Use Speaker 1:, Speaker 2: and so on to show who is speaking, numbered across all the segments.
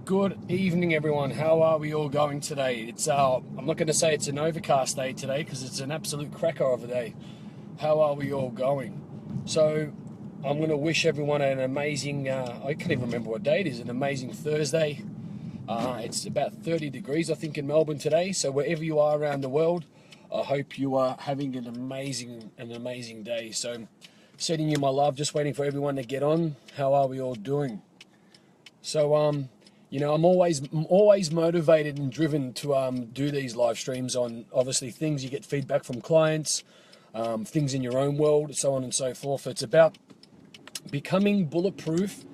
Speaker 1: Good evening, everyone. How are we all going today? I'm not going to say it's an overcast day today because it's an absolute cracker of a day. How are we all going? So I'm going to wish everyone an amazing, I can't even remember what day it is, an amazing Thursday. It's about 30 degrees, I think, in Melbourne today. So wherever you are around the world, I hope you are having an amazing day. So sending you my love, just waiting for everyone to get on. How are we all doing? So, you know, I'm always motivated and driven to do these live streams on obviously things you get feedback from clients, things in your own world, so on and so forth. It's about becoming bulletproof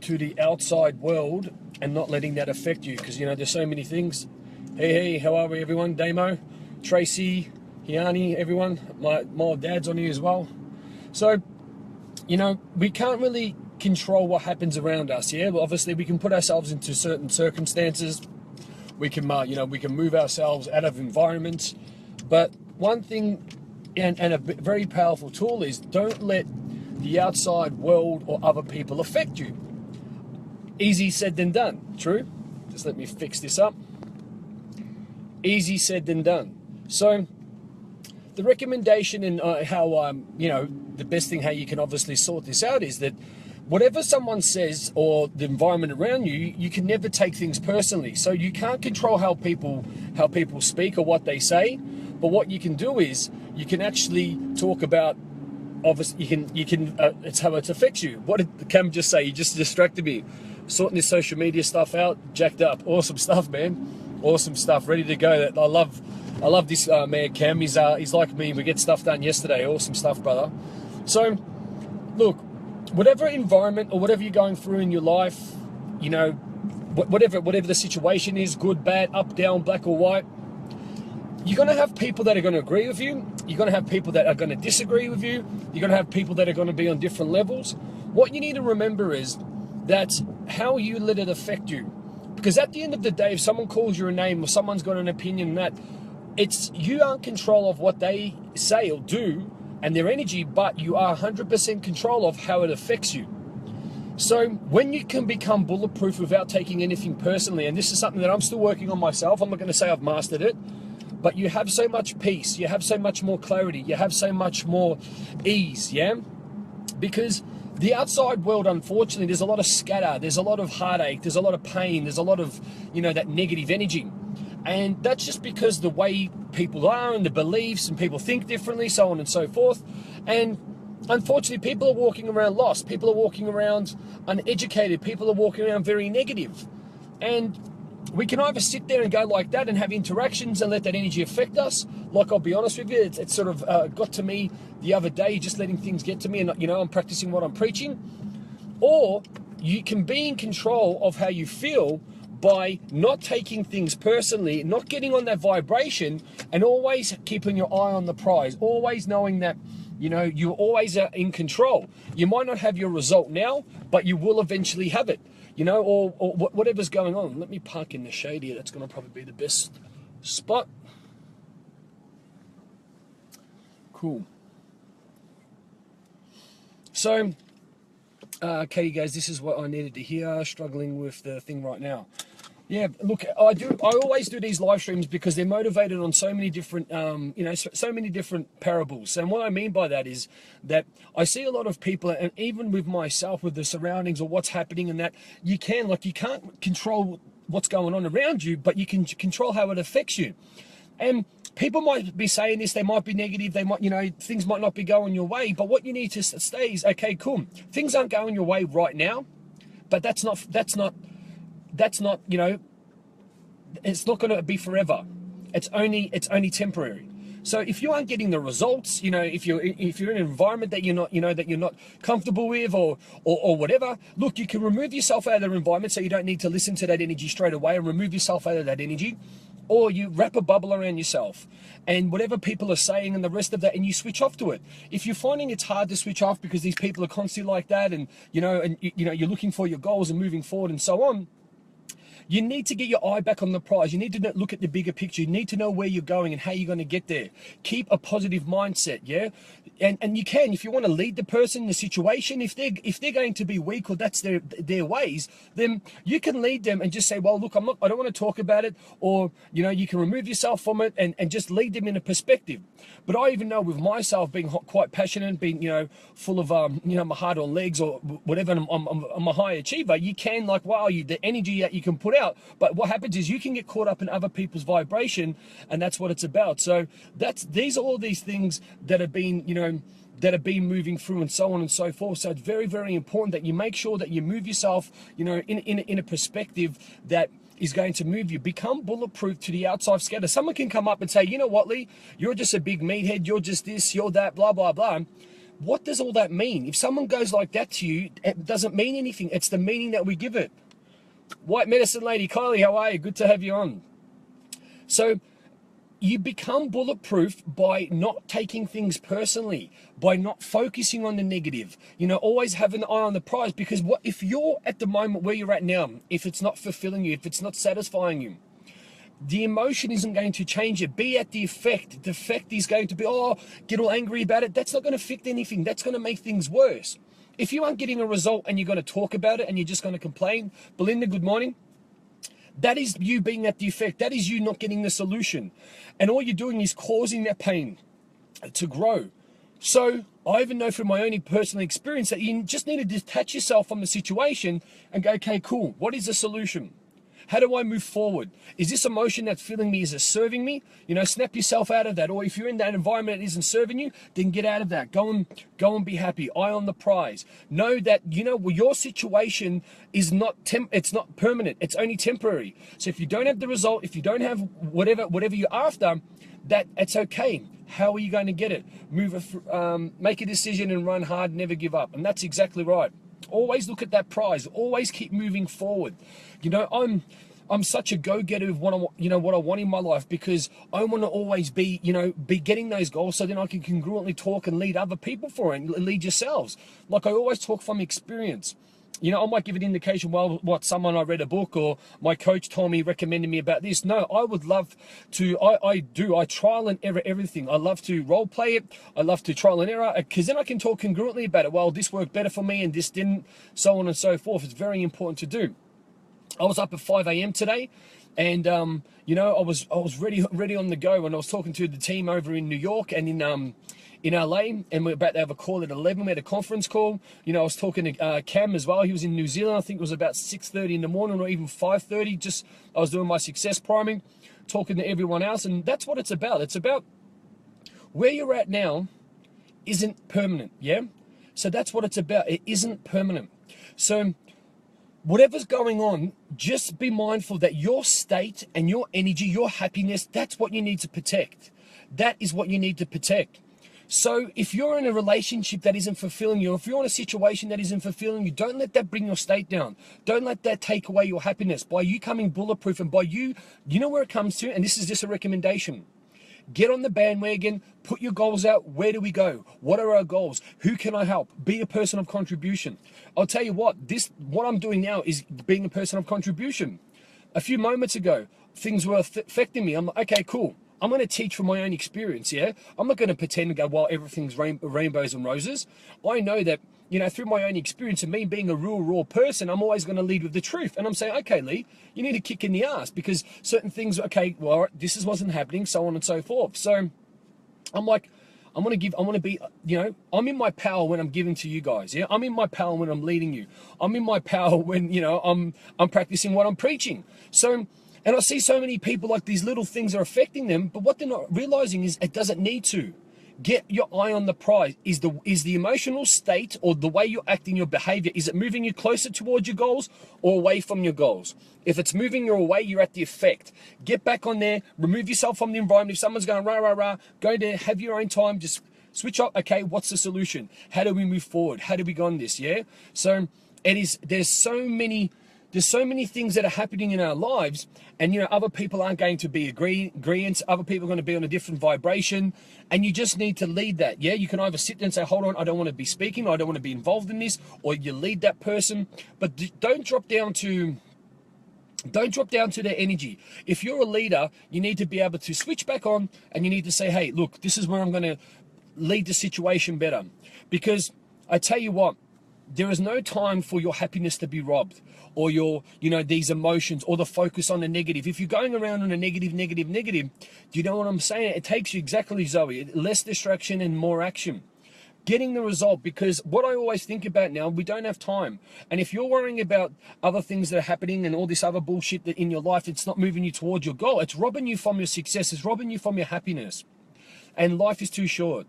Speaker 1: to the outside world and not letting that affect you, because, you know, there's so many things. Hey, how are we, everyone? Damo, Tracy, Hiani, everyone. My dad's on here as well. So, you know, we can't really control what happens around us, yeah? But obviously we can put ourselves into certain circumstances. We can, you know, we can move ourselves out of environments. But one thing, and a very powerful tool is, don't let the outside world or other people affect you. Easy said than done, true? Just let me fix this up. Easy said than done. So the recommendation and how, you know, the best thing how you can obviously sort this out is that whatever someone says or the environment around you, you can never take things personally. So you can't control how people speak or what they say. But what you can do is you can actually talk about, obviously you can it's how it affects you. What did the Cam just say? You just distracted me. Sorting this social media stuff out, jacked up. Awesome stuff, man. Awesome stuff. Ready to go. I love this man, Cam. He's like me. We get stuff done yesterday. Awesome stuff, brother. So, look, whatever environment or whatever you're going through in your life, you know, whatever the situation is, good, bad, up, down, black or white, you're going to have people that are going to agree with you. You're going to have people that are going to disagree with you. You're going to have people that are going to be on different levels. What you need to remember is that how you let it affect you. Because at the end of the day, if someone calls you a name or someone's got an opinion, that it's you are in control of what they say or do and their energy, but you are 100% control of how it affects you. So when you can become bulletproof without taking anything personally, and this is something that I'm still working on myself, I'm not going to say I've mastered it, but you have so much peace, you have so much more clarity, you have so much more ease, yeah? Because the outside world, unfortunately, there's a lot of scatter, there's a lot of heartache, there's a lot of pain, there's a lot of, you know, that negative energy. And that's just because the way people are and the beliefs, and people think differently, so on and so forth. And unfortunately, people are walking around lost. People are walking around uneducated. People are walking around very negative. And we can either sit there and go like that and have interactions and let that energy affect us. Like, I'll be honest with you, it's sort of got to me the other day, just letting things get to me, and, you know, I'm practicing what I'm preaching. Or you can be in control of how you feel by not taking things personally, not getting on that vibration, and always keeping your eye on the prize, always knowing that, you know, you always are in control. You might not have your result now, but you will eventually have it, you know, or whatever's going on. Let me park in the shade here. That's going to probably be the best spot. Cool. So, okay, guys, this is what I needed to hear. Struggling with the thing right now. Yeah, look, I always do these live streams because they're motivated on so many different, you know, so many different parables. And what I mean by that is that I see a lot of people, and even with myself, with the surroundings or what's happening, and that you can't control what's going on around you, but you can control how it affects you. And people might be saying this, they might be negative, they might, you know, things might not be going your way, but what you need to stay is, okay, cool, things aren't going your way right now, but that's not, you know, it's not going to be forever. It's only temporary. So if you aren't getting the results, you know, if you're in an environment that you're not, you know, that you're not comfortable with, or whatever, look, you can remove yourself out of the environment, so you don't need to listen to that energy straight away, and remove yourself out of that energy. Or you wrap a bubble around yourself and whatever people are saying and the rest of that, and you switch off to it. If you're finding it's hard to switch off because these people are constantly like that, and you know, you're looking for your goals and moving forward and so on, You need to get your eye back on the prize. You need to look at the bigger picture. You need to know where you're going and how you're going to get there. Keep a positive mindset, yeah? And you can, if you want to lead the person, the situation, if they're going to be weak or that's their ways, then you can lead them and just say, well, look, I don't want to talk about it, or, you know, you can remove yourself from it and just lead them in a perspective. But I even know with myself being quite passionate, being, you know, full of, you know, my heart on legs or whatever, and I'm a high achiever, you can, like, wow, the energy that you can put out. But what happens is you can get caught up in other people's vibration, and that's what it's about. So these are all these things that have been, you know, that have been moving through and so on and so forth. So it's very, very important that you make sure that you move yourself, you know, in a perspective that is going to move you. Become bulletproof to the outside scatter. Someone can come up and say, you know what, Lee, you're just a big meathead, you're just this, you're that, blah, blah, blah. What does all that mean? If someone goes like that to you, it doesn't mean anything. It's the meaning that we give it. White Medicine Lady, Kylie, how are you? Good to have you on. So you become bulletproof by not taking things personally, by not focusing on the negative, you know, always have an eye on the prize. Because what if you're at the moment where you're at now, if it's not fulfilling you, if it's not satisfying you, the emotion isn't going to change it. Be at the effect. The effect is going to be, oh, get all angry about it. That's not going to fix anything. That's going to make things worse. If you aren't getting a result and you're going to talk about it and you're just going to complain, Belinda, good morning. That is you being at the effect. That is you not getting the solution. And all you're doing is causing that pain to grow. So I even know from my own personal experience that you just need to detach yourself from the situation and go, okay, cool. What is the solution? How do I move forward? Is this emotion that's filling me, is it serving me? You know, snap yourself out of that. Or if you're in that environment that isn't serving you, then get out of that. Go and be happy. Eye on the prize. Know that, you know, your situation is not it's not permanent. It's only temporary. So if you don't have the result, if you don't have whatever you're after, that it's okay. How are you going to get it? Make a decision and run hard, never give up. And that's exactly right. Always look at that prize. Always keep moving forward. You know, I'm such a go-getter with what I want in my life, because I want to always be getting those goals, so then I can congruently talk and lead other people for it, and lead yourselves. Like I always talk from experience. You know, I might give an indication, well, what someone I read a book or my coach told me, recommended me about this. No, I would love to, I trial and error everything. I love to role play it. I love to trial and error, because then I can talk congruently about it. Well, this worked better for me and this didn't, so on and so forth. It's very important to do. I was up at 5 a.m. today, and you know, I was ready on the go, and I was talking to the team over in New York and in LA, and we're about to have a call at 11. We had a conference call. You know, I was talking to Cam as well. He was in New Zealand. I think it was about 6:30 in the morning, or even 5:30. I was doing my success priming, talking to everyone else, and that's what it's about. It's about where you're at now isn't permanent, yeah? So that's what it's about. It isn't permanent. So whatever's going on, just be mindful that your state and your energy, your happiness, that's what you need to protect. That is what you need to protect. So if you're in a relationship that isn't fulfilling you, or if you're in a situation that isn't fulfilling you, don't let that bring your state down. Don't let that take away your happiness. By you coming bulletproof, and by you know where it comes to, and this is just a recommendation. Get on the bandwagon, put your goals out. Where do we go? What are our goals? Who can I help? Be a person of contribution. I'll tell you what I'm doing now is being a person of contribution. A few moments ago, things were affecting me. I'm like, okay, cool. I'm going to teach from my own experience, yeah? I'm not going to pretend and go, well, everything's rainbows and roses. I know that, you know, through my own experience and me being a real raw person, I'm always going to lead with the truth. And I'm saying, okay, Lee, you need a kick in the ass, because certain things, okay, well, this wasn't happening, so on and so forth. So I'm like, I want to be, you know, I'm in my power when I'm giving to you guys, yeah? I'm in my power when I'm leading you. I'm in my power when, you know, I'm practicing what I'm preaching. So, and I see so many people, like, these little things are affecting them, but what they're not realizing is it doesn't need to. Get your eye on the prize. Is the emotional state, or the way you're acting, your behavior, is it moving you closer towards your goals or away from your goals? If it's moving you away, you're at the effect. Get back on there, remove yourself from the environment. If someone's going rah, rah, rah, go there, have your own time, just switch up. Okay, what's the solution? How do we move forward? How do we go on this, yeah? So there's so many things that are happening in our lives, and, you know, other people aren't going to be agreeant. Other people are going to be on a different vibration, and you just need to lead that. Yeah, you can either sit there and say, hold on, I don't want to be speaking, I don't want to be involved in this, or you lead that person, but don't drop down to Don't drop down to their energy. If you're a leader, you need to be able to switch back on and you need to say, hey, look, this is where I'm going to lead the situation better. Because I tell you what, there is no time for your happiness to be robbed, or your, these emotions, or the focus on the negative. If you're going around on a negative, do you know what I'm saying? It takes you exactly, Zoe, less distraction and more action. Getting the result, because what I always think about now, we don't have time. And if you're worrying about other things that are happening and all this other bullshit that in your life, it's not moving you towards your goal. It's robbing you from your success. It's robbing you from your happiness. And life is too short.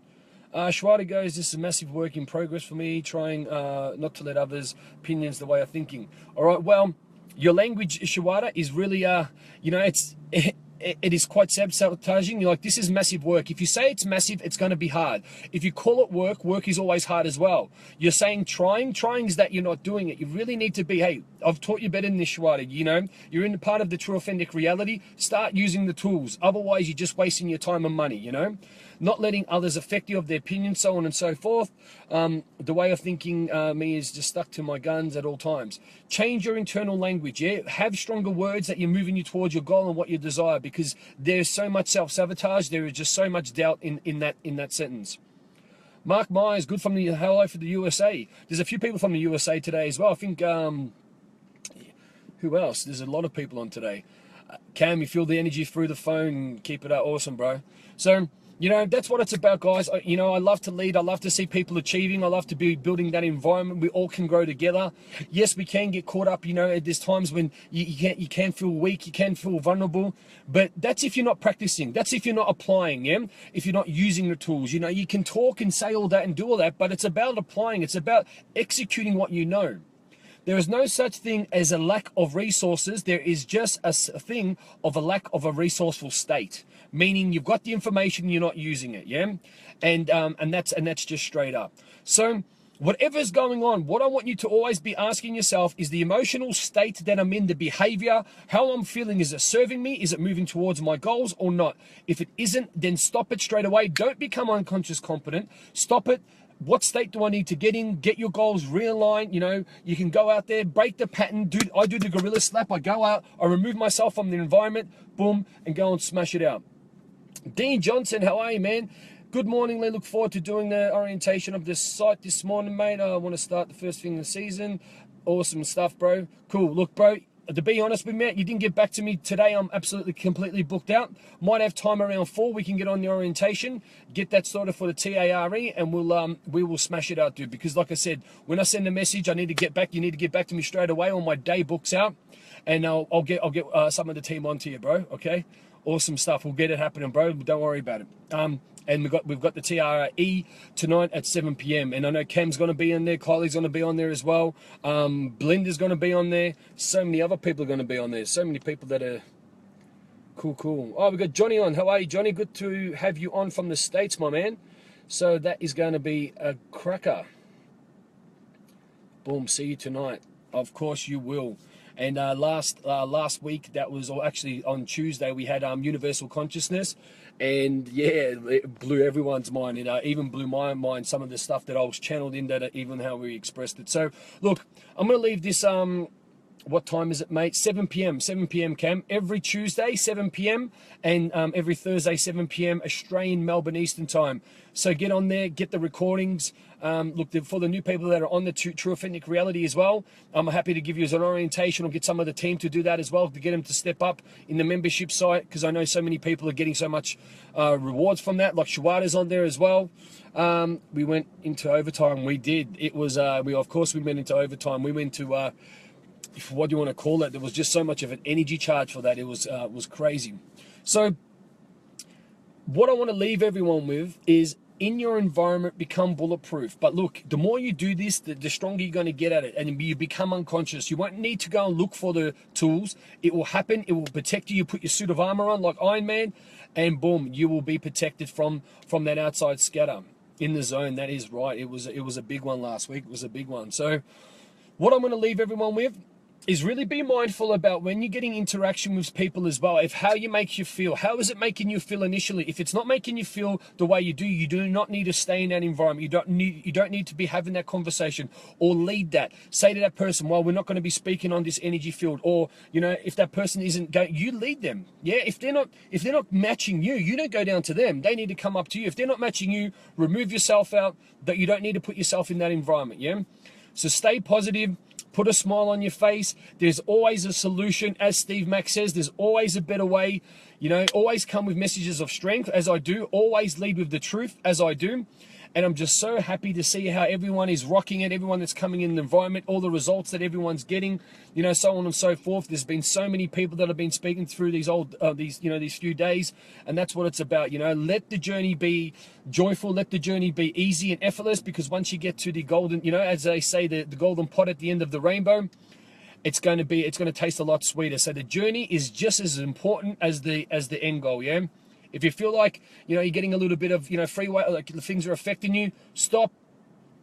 Speaker 1: Shwada goes, this is massive work in progress for me, trying not to let others' opinions the way I'm thinking. All right, well, your language, Shwada, is really, it is quite sabotaging. You're like, this is massive work. If you say it's massive, it's going to be hard. If you call it work, work is always hard as well. You're saying trying is that you're not doing it. You really need to be, hey, I've taught you better than this, Shwada. You're in the part of the true authentic reality. Start using the tools. Otherwise, you're just wasting your time and money, Not letting others affect you of their opinion, so on and so forth. The way of thinking me is just stuck to my guns at all times. Change your internal language, yeah? Have stronger words that you're moving you towards your goal and what you desire, because there's so much self-sabotage. There is just so much doubt in that sentence. Mark Myers, good from the hello for the USA. There's a few people from the USA today as well. I think, who else? There's a lot of people on today. Cam, you feel the energy through the phone. Keep it up. Awesome, bro. So, that's what it's about, guys. I love to lead. I love to see people achieving. I love to be building that environment. We all can grow together. Yes, we can get caught up, there's times when you can feel weak, you can feel vulnerable, but that's if you're not practicing. That's if you're not applying, yeah? If you're not using the tools. You can talk and say all that and do all that, but it's about applying. It's about executing what you know. There is no such thing as a lack of resources. There is just a thing of a lack of a resourceful state, meaning you've got the information, you're not using it, yeah? And that's just straight up. So whatever's going on, what I want you to always be asking yourself is the emotional state that I'm in, the behavior, how I'm feeling. Is it serving me? Is it moving towards my goals or not? If it isn't, then stop it straight away. Don't become unconscious competent. Stop it. What state do I need to get in? Get your goals realigned. You can go out there, break the pattern. I do the gorilla slap. I go out, I remove myself from the environment, boom, and go and smash it out. Dean Johnson, how are you, man? Good morning, Lee. Look forward to doing the orientation of this site this morning, mate. I want to start the first thing of the season. Awesome stuff, bro. Cool. Look, bro, to be honest with me, you didn't get back to me today. I'm absolutely completely booked out. Might have time around 4. We can get on the orientation, get that sorted for the TARE, and we will smash it out, dude. Because like I said, when I send a message, I need to get back. You need to get back to me straight away, or my day books out, and I'll get some of the team onto you, bro. Okay, awesome stuff. We'll get it happening, bro. Don't worry about it. And we've got the TRE tonight at 7 p.m. And I know Cam's going to be in there. Kylie's going to be on there as well. Belinda's going to be on there. So many other people are going to be on there. So many people that are cool. Oh, we've got Johnny on. How are you, Johnny? Good to have you on from the States, my man. So that is going to be a cracker. Boom. See you tonight. Of course you will. And last week, that was, or actually on Tuesday, we had Universal Consciousness. And yeah, it blew everyone's mind. It even blew my mind, some of the stuff that I was channeled in, that even how we expressed it. So look, I'm going to leave this, what time is it, mate? 7 p.m. 7 p.m. Cam. Every Tuesday, 7 p.m. and every Thursday, 7 p.m. Australian Melbourne Eastern Time. So get on there, get the recordings. Look, for the new people that are on the True Authentic Reality as well, I'm happy to give you as an orientation, or get some of the team to do that as well, to get them to step up in the membership site, because I know so many people are getting so much rewards from that. Like Shawada's on there as well. We went into overtime. We did. It was, of course we went into overtime. We went to, what do you want to call it? There was just so much of an energy charge for that. It was crazy. So what I want to leave everyone with is, in your environment, become bulletproof. But look, the more you do this, the stronger you're going to get at it, and you become unconscious. You won't need to go and look for the tools. It will happen. It will protect you. You put your suit of armor on like Iron Man, and boom, you will be protected from that outside scatter in the zone. That is right. It was a big one last week. It was a big one. So what I'm going to leave everyone with is really be mindful about when you're getting interaction with people as well, if how you make you feel. How is it making you feel initially? If it's not making you feel the way you do not need to stay in that environment. You don't need to be having that conversation or lead that. Say to that person, well, we're not going to be speaking on this energy field. Or, you know, if that person isn't going, you lead them. Yeah, if they're not matching you, you don't go down to them. They need to come up to you. If they're not matching you, remove yourself out. That you don't need to put yourself in that environment. Yeah. So stay positive. Put a smile on your face. There's always a solution. As Steve Mack says, there's always a better way. You know, always come with messages of strength, as I do. Always lead with the truth, as I do. And I'm just so happy to see how everyone is rocking it, everyone that's coming in the environment, all the results that everyone's getting, you know, so on and so forth. There's been so many people that have been speaking through these these few days, and that's what it's about. You know, let the journey be joyful, let the journey be easy and effortless, because once you get to the golden, you know, as they say, the golden pot at the end of the rainbow, it's going to taste a lot sweeter. So the journey is just as important as the end goal. Yeah. If you feel like, you know, you're getting a little bit of, you know, freeway, like things are affecting you, stop,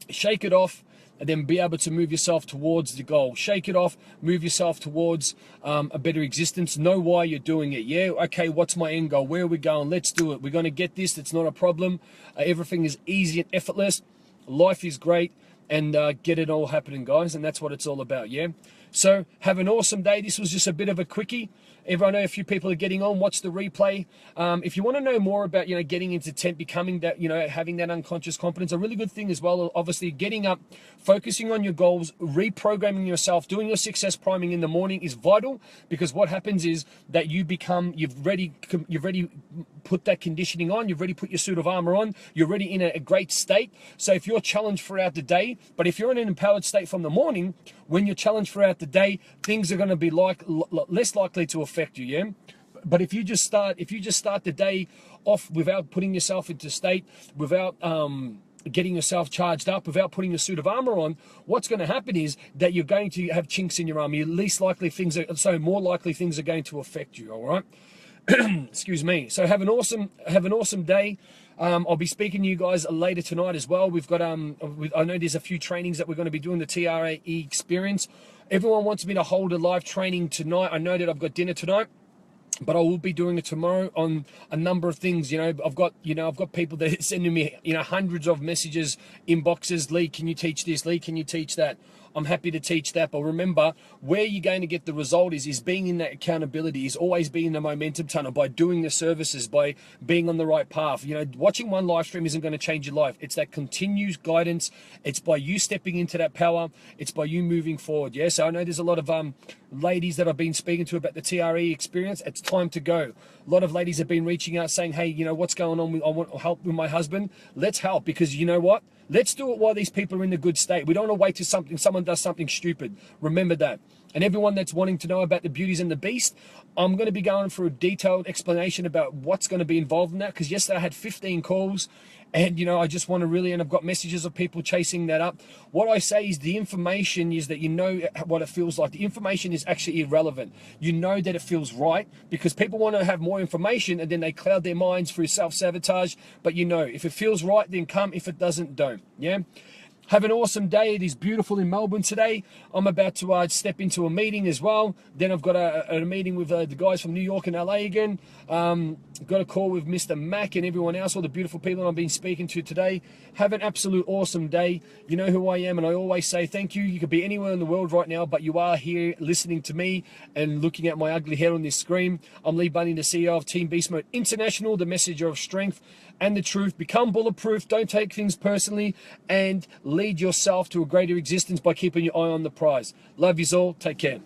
Speaker 1: shake it off, and then be able to move yourself towards the goal. Shake it off, move yourself towards a better existence. Know why you're doing it. Yeah, okay, what's my end goal? Where are we going? Let's do it. We're going to get this. It's not a problem. Everything is easy and effortless. Life is great. And get it all happening, guys. And that's what it's all about, yeah? So have an awesome day. This was just a bit of a quickie. I know a few people are getting on. Watch the replay. If you want to know more about, you know, getting into tent, becoming that, you know, having that unconscious confidence, a really good thing as well, obviously getting up, focusing on your goals, reprogramming yourself, doing your success priming in the morning is vital, because what happens is that you've already put that conditioning on, you've already put your suit of armor on, you're already in a great state. So if you're challenged throughout the day, but if you're in an empowered state from the morning, when you're challenged throughout the day, things are going to be less likely to affect you, yeah? But if you just start the day off without putting yourself into state, without getting yourself charged up, without putting a suit of armor on, what's going to happen is that you're going to have chinks in your armor. More likely things are going to affect you, all right? Excuse me. So have an awesome day. I'll be speaking to you guys later tonight as well. We've got I know there's a few trainings that we're going to be doing, the TRAE experience. Everyone wants me to hold a live training tonight. I know that I've got dinner tonight, but I will be doing it tomorrow on a number of things. You know, I've got people that are sending me, you know, hundreds of messages, inboxes. Lee, can you teach this? Lee, can you teach that? I'm happy to teach that, but remember, where you're going to get the result is being in that accountability, is always being in the momentum tunnel, by doing the services, by being on the right path. You know, watching one live stream isn't going to change your life. It's that continuous guidance. It's by you stepping into that power. It's by you moving forward. Yeah, so I know there's a lot of ladies that I've been speaking to about the TRE experience. It's time to go. A lot of ladies have been reaching out saying, hey, you know, what's going on? I want help with my husband. Let's help, because you know what? Let's do it while these people are in a good state. We don't want to wait till someone does something stupid. Remember that. And everyone that's wanting to know about the beauties and the beast, I'm going to be going through a detailed explanation about what's going to be involved in that, because yesterday I had 15 calls, and, you know, I just want to really, and I've got messages of people chasing that up. What I say is the information is that you know what it feels like. The information is actually irrelevant. You know that it feels right, because people want to have more information and then they cloud their minds through self-sabotage. But you know, if it feels right, then come. If it doesn't, don't. Yeah? Have an awesome day. It is beautiful in Melbourne today. I'm about to step into a meeting as well. Then I've got a meeting with the guys from New York and LA again. Got a call with Mr. Mack and everyone else, all the beautiful people I've been speaking to today. Have an absolute awesome day. You know who I am, and I always say thank you. You could be anywhere in the world right now, but you are here listening to me and looking at my ugly head on this screen. I'm Lee Bunny, the CEO of Team Beast Mode International, the messenger of strength and the truth. Become bulletproof. Don't take things personally, and lead yourself to a greater existence by keeping your eye on the prize. Love yous all. Take care.